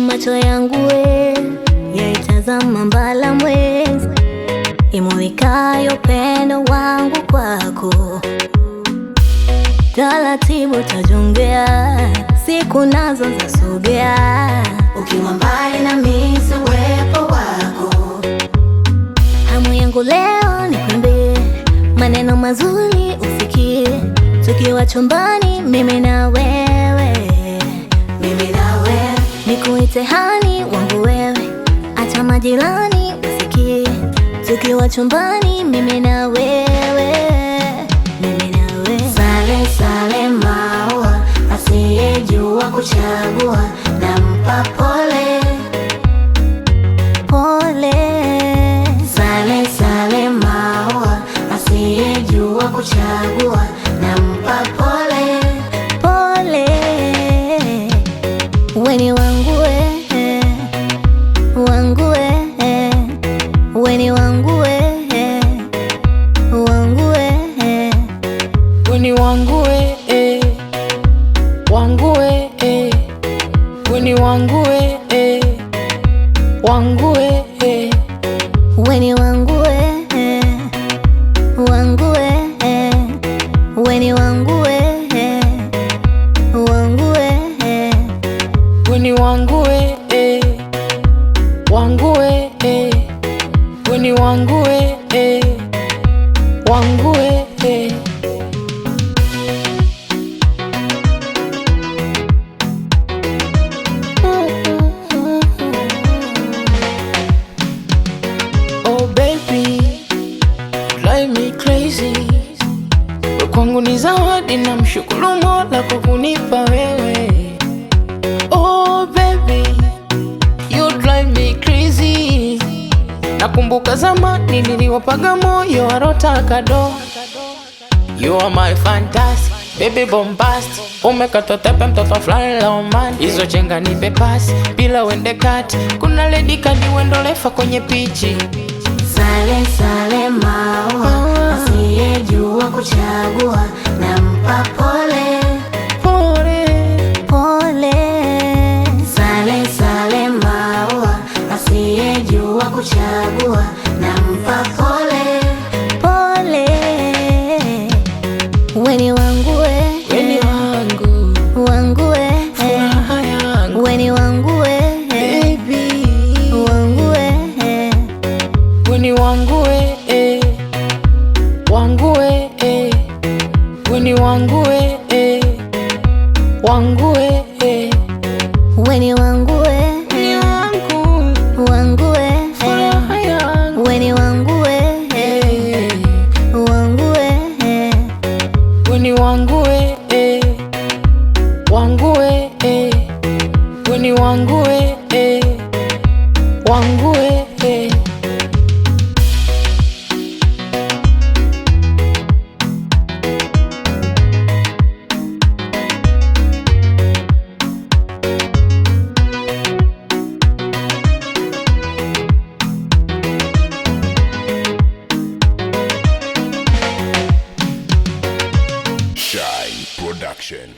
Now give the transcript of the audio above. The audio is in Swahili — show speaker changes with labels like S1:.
S1: Macho yangu we yaitazama mbala mwezi, imulikayo pendo wangu kwako. Taratibu tajongea, siku nazo zasogea, ukiwa mbali na mimi uwepo wako. Hamu yangu leo nikuimbie maneno mazuri usikie, tukiwa chumbani mimi na wewe, nikuite hani wangu wewe, acha majirani usikie, tukiwa chumbani mimi na wewe.
S2: Sale sale maua, asiyejua kuchagua nampa pole
S1: pole.
S2: Sale sale maua, asiyejua kuchagua nampa pole
S1: pole. Weni wangu we, wangu we, weni wangu we, wangu we,
S3: weni wangu we, wangu we, weni wangu we, wangu we,
S1: weni wangu we, wangu we, weni wangu we, wangu we,
S3: weni wangu we, wangu we, weni wangu we, wangu we. Oh baby, drive me crazy. Kwangu ni zawadi na mshukuru Mola kwa kunipa wewe. Oh baby, you drive me crazy. Nakumbuka zamani niliwapaga moyo warotaka do. You are my fantasy, baby bombast. Umekata tepe mtoto fly roman. Hizo chenga nipe pasi, bila wende kati. Kuna lady kadi wendo lefa kwenye pichi.
S2: Sale sale maua, asiyejua kuchagua nampa pole
S1: pole pole.
S2: Sale sale maua, asiyejua kuchagua nampa pole
S1: pole. Weni wangu we,
S3: weni wangu,
S1: wangu we,
S3: furaha yangu,
S1: weni wangu we,
S3: baby,
S1: wangu we,
S3: weni wangu we, wangu we, weni wangu we, wangu we,
S1: weni wangu we,
S3: weni wangu,
S1: wangu we,
S3: furaha yangu,
S1: weni wangu we, wangu we,
S3: weni wangu we, wangu we, weni wangu we, wangu we.
S4: Shine Production.